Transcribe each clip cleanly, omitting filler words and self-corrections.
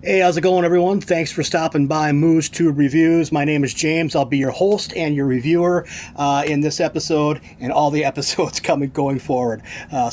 Hey, how's it going, everyone? Thanks for stopping by Moo'sTubeReviews. My name is James. I'll be your host and your reviewer in this episode and all the episodes going forward.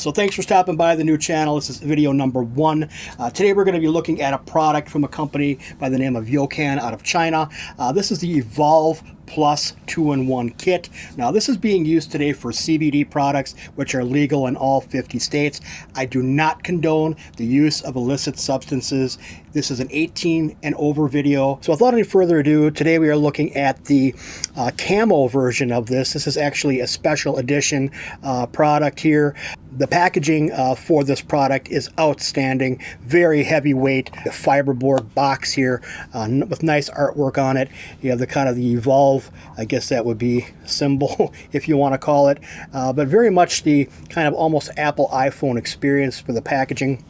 So thanks for stopping by the new channel. This is video number 1. Today we're going to be looking at a product from a company by the name of YOCAN out of China. This is the Evolve Plus 2-in-1 kit. Now this is being used today for CBD products, which are legal in all 50 states. I do not condone the use of illicit substances. This is an 18 and over video. So without any further ado, today we are looking at the camo version of this. This is actually a special edition product here. The packaging for this product is outstanding. Very heavyweight fiberboard box here with nice artwork on it. You have the kind of the Evolve, I guess that would be symbol if you want to call it, but very much the kind of almost Apple iPhone experience for the packaging.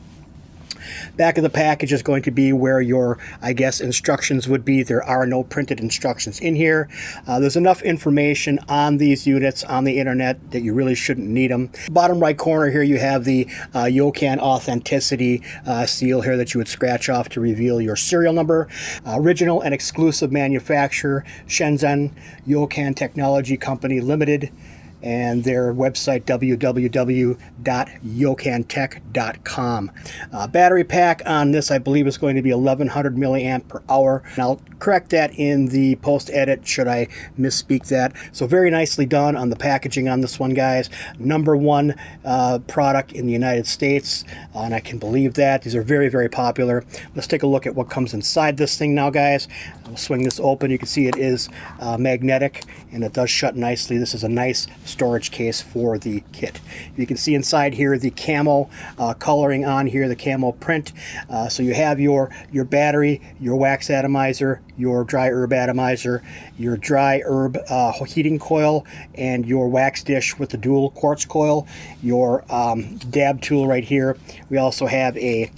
Back of the package is going to be where your, I guess, instructions would be. There are no printed instructions in here. There's enough information on these units on the internet that you really shouldn't need them. Bottom right corner here you have the YOCAN authenticity seal here that you would scratch off to reveal your serial number. Original and exclusive manufacturer, Shenzhen YOCAN Technology Company Limited, and their website www.yocantech.com. Battery pack on this, I believe, is going to be 1100 milliamp per hour. And I'll correct that in the post edit should I misspeak that. So very nicely done on the packaging on this one, guys. #1 product in the United States, and I can believe that. These are very, very popular. Let's take a look at what comes inside this thing now, guys. I'll swing this open. You can see it is magnetic and it does shut nicely. This is a nice storage case for the kit. You can see inside here the camo coloring on here, the camo print. So you have your battery, your wax atomizer, your dry herb atomizer, your dry herb heating coil, and your wax dish with the dual quartz coil, your dab tool right here. We also have a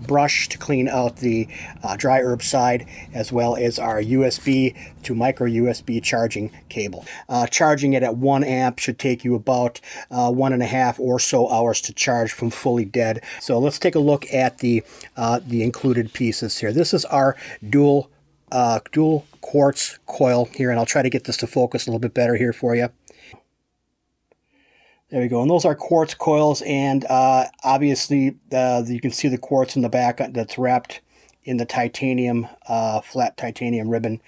brush to clean out the dry herb side, as well as our USB to micro USB charging cable. Charging it at 1 amp should take you about 1.5 or so hours to charge from fully dead. So let's take a look at the included pieces here. This is our dual quartz coil here, and I'll try to get this to focus a little bit better here for you. There we go, and those are quartz coils, and obviously you can see the quartz in the back that's wrapped in the titanium, flat titanium ribbon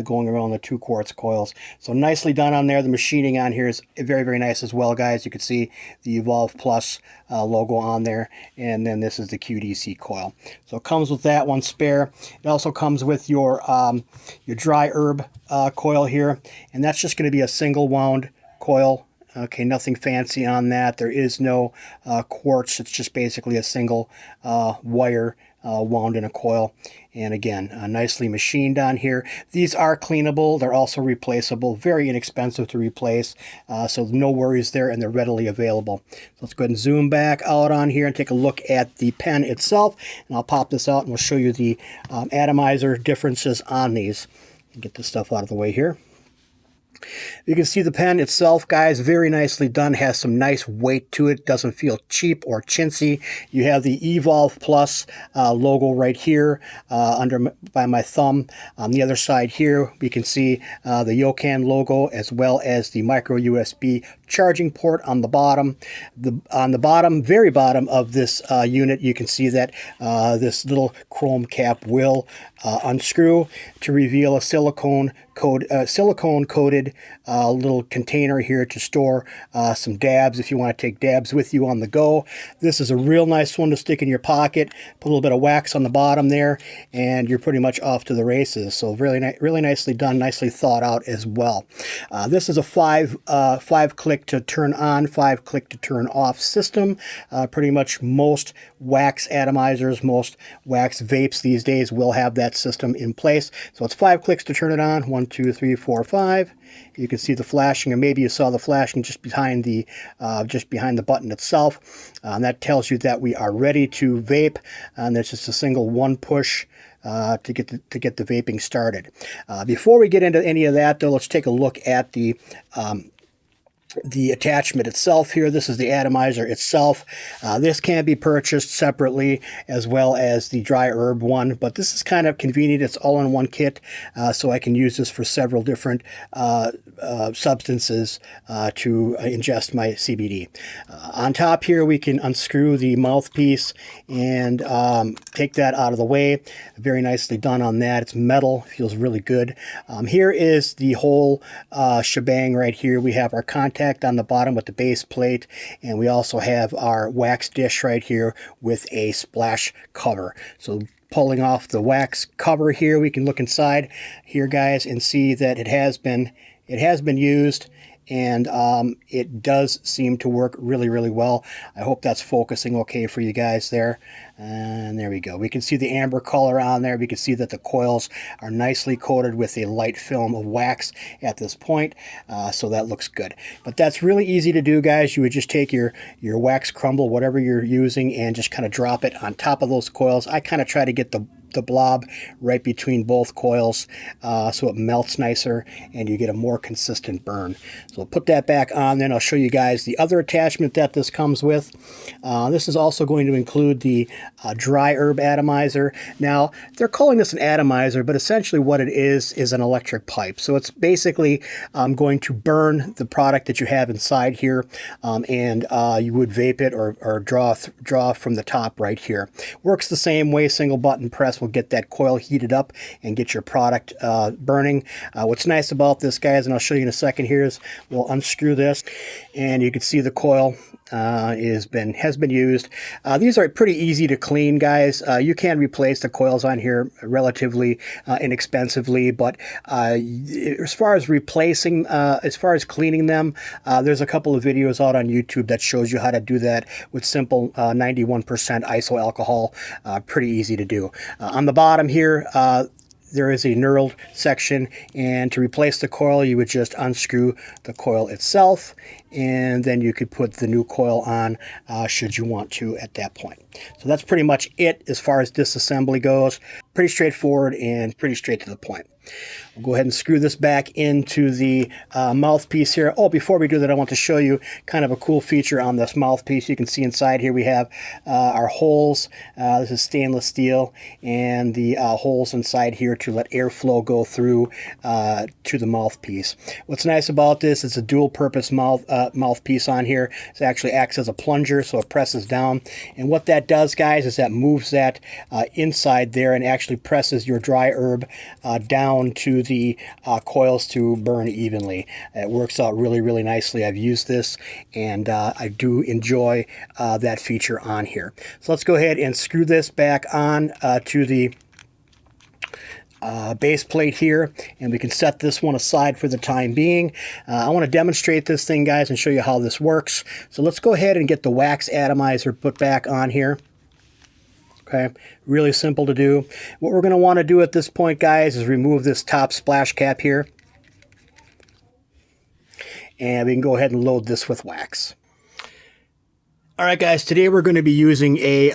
going around the 2 quartz coils. So nicely done on there. The machining on here is very, very nice as well, guys. You can see the Evolve Plus logo on there, and then this is the QDC coil. So it comes with that one spare. It also comes with your dry herb coil here, and that's just going to be a single wound coil. Okay, nothing fancy on that. There is no quartz. It's just basically a single wire wound in a coil. And again, nicely machined on here. These are cleanable. They're also replaceable. Very inexpensive to replace. So no worries there, and they're readily available. So let's go ahead and zoom back out on here and take a look at the pen itself. And I'll pop this out and we'll show you the atomizer differences on these. Get this stuff out of the way here. You can see the pen itself, guys, very nicely done, has some nice weight to it, doesn't feel cheap or chintzy. You have the Evolve Plus logo right here by my thumb. On the other side here, we can see the YOCAN logo, as well as the micro USB charging port on the bottom. On the bottom, very bottom of this unit, you can see that this little chrome cap will unscrew to reveal a silicone coated little container here to store some dabs if you want to take dabs with you on the go. This is a real nice one to stick in your pocket. Put a little bit of wax on the bottom there, and you're pretty much off to the races. So really nicely done, nicely thought out as well. This is a 5-click to turn on, 5-click to turn off system. Pretty much most wax atomizers, most wax vapes these days will have that system in place. So it's 5 clicks to turn it on. 1, 2, 3, 4, 5. You can see the flashing, or maybe you saw the flashing just behind the button itself. That tells you that we are ready to vape, and there's just a single 1 push to get the vaping started. Before we get into any of that, though, let's take a look at the the attachment itself here. This is the atomizer itself. This can be purchased separately as well as the dry herb one, but this is kind of convenient. It's all in one kit, so I can use this for several different substances to ingest my CBD. On top here, we can unscrew the mouthpiece and take that out of the way. Very nicely done on that. It's metal, feels really good. Here is the whole shebang right here. We have our contact on the bottom with the base plate, and we also have our wax dish right here with a splash cover. So pulling off the wax cover here, we can look inside here, guys, and see that it has been used, and it does seem to work really, really well. I hope that's focusing okay for you guys there. And there we go. We can see the amber color on there. We can see that the coils are nicely coated with a light film of wax at this point, so that looks good. But that's really easy to do, guys. You would just take your wax crumble, whatever you're using, and just kind of drop it on top of those coils. I kind of try to get the blob right between both coils so it melts nicer and you get a more consistent burn. So I'll put that back on, then I'll show you guys the other attachment that this comes with. This is also going to include the dry herb atomizer. Now, they're calling this an atomizer, but essentially what it is an electric pipe. So it's basically going to burn the product that you have inside here, and you would vape it or draw from the top right here. Works the same way. Single button press will get that coil heated up and get your product burning. What's nice about this, guys, and I'll show you in a second here, is we'll unscrew this and you can see the coil has been used. These are pretty easy to clean, guys. You can replace the coils on here relatively inexpensively, but as far as replacing, as far as cleaning them, there's a couple of videos out on YouTube that shows you how to do that with simple 91% iso alcohol. Pretty easy to do. On the bottom here, there is a knurled section, and to replace the coil, you would just unscrew the coil itself, and then you could put the new coil on should you want to at that point. So that's pretty much it as far as disassembly goes. Pretty straightforward and pretty straight to the point. We'll go ahead and screw this back into the mouthpiece here. Oh, before we do that, I want to show you kind of a cool feature on this mouthpiece. You can see inside here we have our holes. This is stainless steel, and the holes inside here to let airflow go through to the mouthpiece. What's nice about this is a dual-purpose mouthpiece on here. It actually acts as a plunger, so it presses down. And what that does, guys, is that moves that inside there and actually presses your dry herb down to the coils to burn evenly. It works out really, really nicely. I've used this, and I do enjoy that feature on here. So let's go ahead and screw this back on to the base plate here, and we can set this one aside for the time being. I want to demonstrate this thing, guys, and show you how this works. So let's go ahead and get the wax atomizer put back on here. Okay, really simple to do. What we're going to want to do at this point, guys, is remove this top splash cap here. And we can go ahead and load this with wax. All right, guys, today we're going to be using a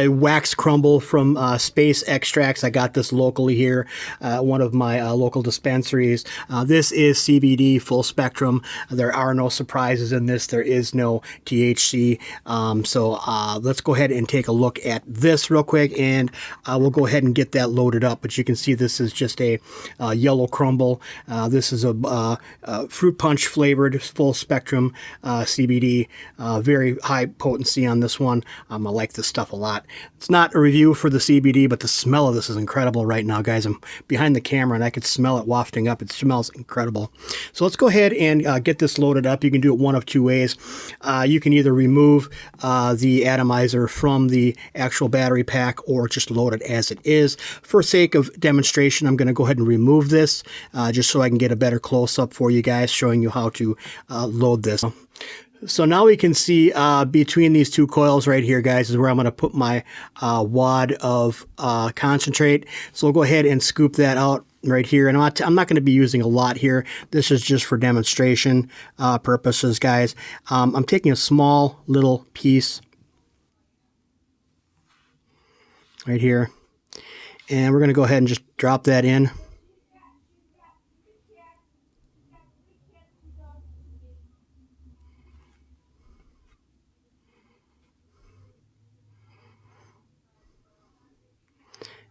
wax crumble from Space Extracts. I got this locally here, one of my local dispensaries. This is CBD full spectrum. There are no surprises in this. There is no THC. So let's go ahead and take a look at this real quick, and we'll go ahead and get that loaded up. But you can see this is just a yellow crumble. This is a fruit punch flavored full spectrum CBD. Very high potency on this one. I like this stuff a lot. It's not a review for the CBD, but the smell of this is incredible right now, guys. I'm behind the camera and I could smell it wafting up. It smells incredible. So let's go ahead and get this loaded up. You can do it one of two ways. You can either remove the atomizer from the actual battery pack or just load it as it is. For sake of demonstration, I'm going to go ahead and remove this just so I can get a better close-up for you guys, showing you how to load this. So now we can see between these two coils right here, guys, is where I'm going to put my wad of concentrate. So we'll go ahead and scoop that out right here. And I'm not going to be using a lot here. This is just for demonstration purposes, guys. I'm taking a small little piece right here. And we're going to go ahead and just drop that in.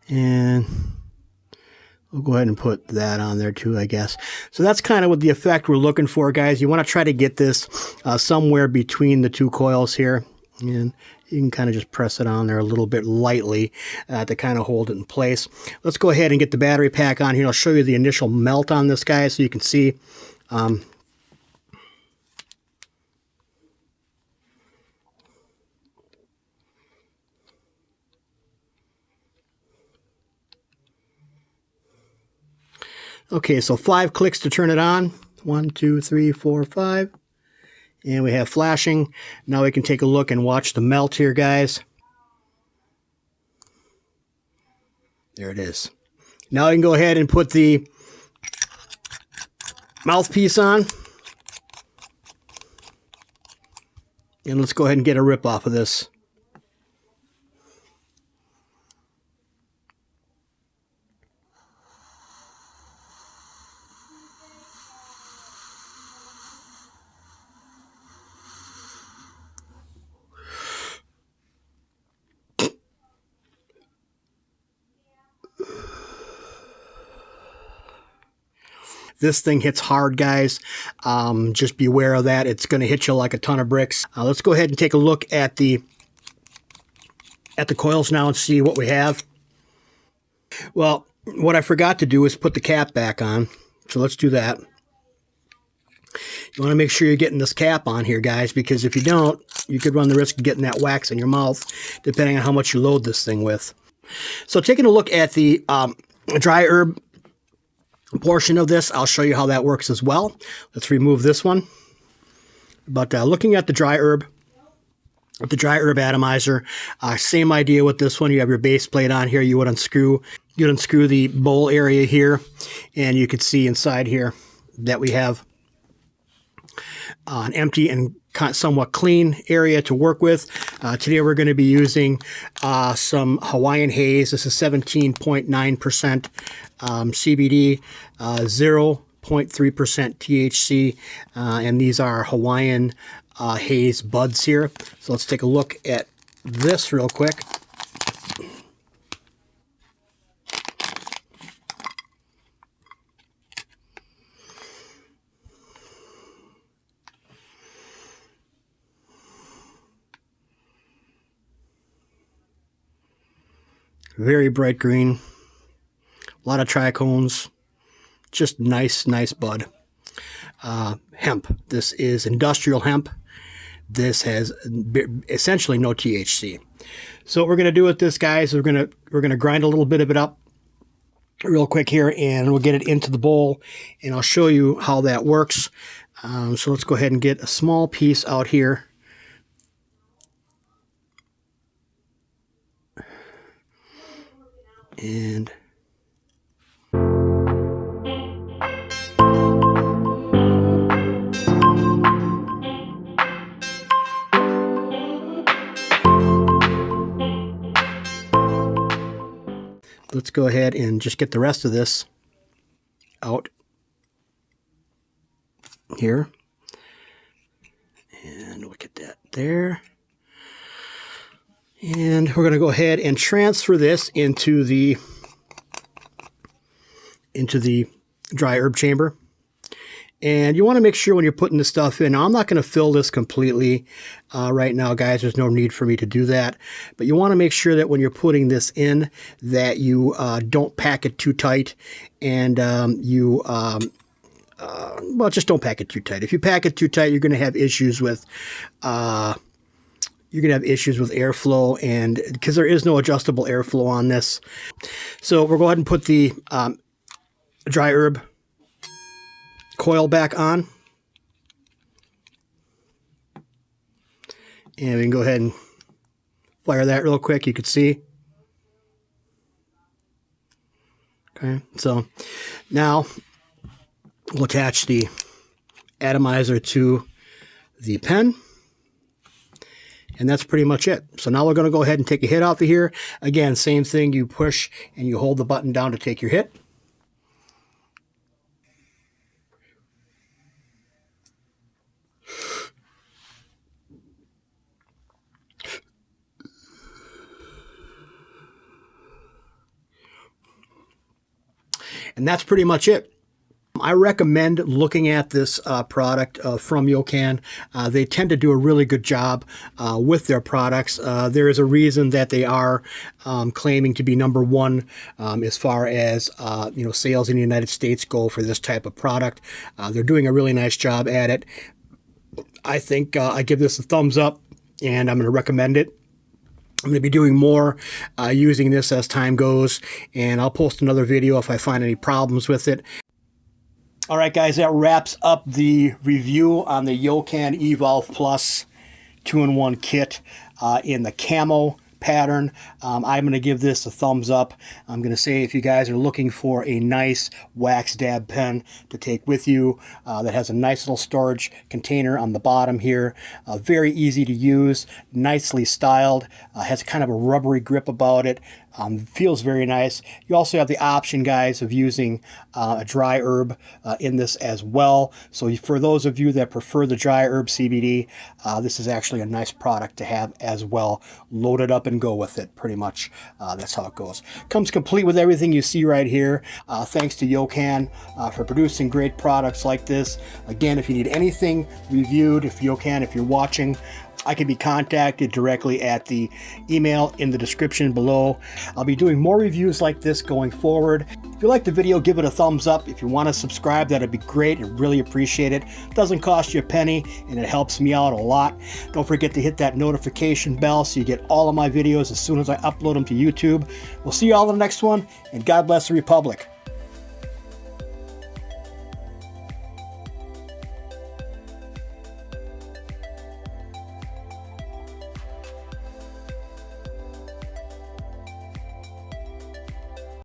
And we'll go ahead and put that on there too, I guess. So that's kind of what the effect we're looking for, guys. You want to try to get this somewhere between the two coils here. And you can kind of just press it on there a little bit lightly to kind of hold it in place. Let's go ahead and get the battery pack on here. I'll show you the initial melt on this, guy, so you can see. Okay, so 5 clicks to turn it on. 1, 2, 3, 4, 5. And we have flashing. Now we can take a look and watch the melt here, guys. There it is. Now I can go ahead and put the mouthpiece on. And let's go ahead and get a rip off of this. This thing hits hard, guys. Just beware of that. It's going to hit you like a ton of bricks. Let's go ahead and take a look at the coils now and see what we have. Well, what I forgot to do is put the cap back on. So let's do that. You want to make sure you're getting this cap on here, guys, because if you don't, you could run the risk of getting that wax in your mouth, depending on how much you load this thing with. So taking a look at the dry herb portion of this, I'll show you how that works as well. Let's remove this one. But looking at the dry herb atomizer, same idea with this one. You have your base plate on here. You would unscrew the bowl area here, and you can see inside here that we have an empty and somewhat clean area to work with. Today we're going to be using some Hawaiian haze. This is 17.9% CBD, 0.3% THC, and these are Hawaiian haze buds here. So let's take a look at this real quick. Very bright green, a lot of trichomes, just nice bud. Hemp. This is industrial hemp. This has essentially no THC. So what we're going to do with this, guys, we're going to grind a little bit of it up real quick here, and we'll get it into the bowl, and I'll show you how that works. So let's go ahead and get a small piece out here. And let's go ahead and just get the rest of this out here. And look at that there. And we're going to go ahead and transfer this into the dry herb chamber. And you want to make sure when you're putting this stuff in, now I'm not going to fill this completely right now, guys. There's no need for me to do that. But you want to make sure that when you're putting this in, that you don't pack it too tight, and well, just don't pack it too tight. If you pack it too tight, you're going to have issues with airflow, and because there is no adjustable airflow on this. So we'll go ahead and put the dry herb coil back on, and we can go ahead and fire that real quick. You can see. Okay, so now we'll attach the atomizer to the pen. And that's pretty much it. So now we're going to go ahead and take a hit off of here. Again, same thing. You push and you hold the button down to take your hit. And that's pretty much it. I recommend looking at this product from YOCAN. They tend to do a really good job with their products. There is a reason that they are claiming to be #1 as far as sales in the United States go for this type of product. They're doing a really nice job at it. I think I give this a thumbs up, and I'm going to recommend it. I'm going to be doing more using this as time goes, and I'll post another video if I find any problems with it. All right, guys, that wraps up the review on the YOCAN EVOLVE PLUS 2-in-1 kit in the camo pattern. I'm going to give this a thumbs up. I'm going to say if you guys are looking for a nice wax dab pen to take with you that has a nice little storage container on the bottom here, very easy to use, nicely styled, has kind of a rubbery grip about it, feels very nice. You also have the option, guys, of using a dry herb in this as well. So for those of you that prefer the dry herb CBD, this is actually a nice product to have as well. Load it up and go with it, pretty much. That's how it goes. Comes complete with everything you see right here. Thanks to YOCAN for producing great products like this. Again, if you need anything reviewed, if you're watching, I can be contacted directly at the email in the description below. I'll be doing more reviews like this going forward. If you like the video, give it a thumbs up. If you want to subscribe, that'd be great. I really appreciate it. It doesn't cost you a penny, and it helps me out a lot. Don't forget to hit that notification bell so you get all of my videos as soon as I upload them to YouTube. We'll see you all in the next one, and God bless the Republic.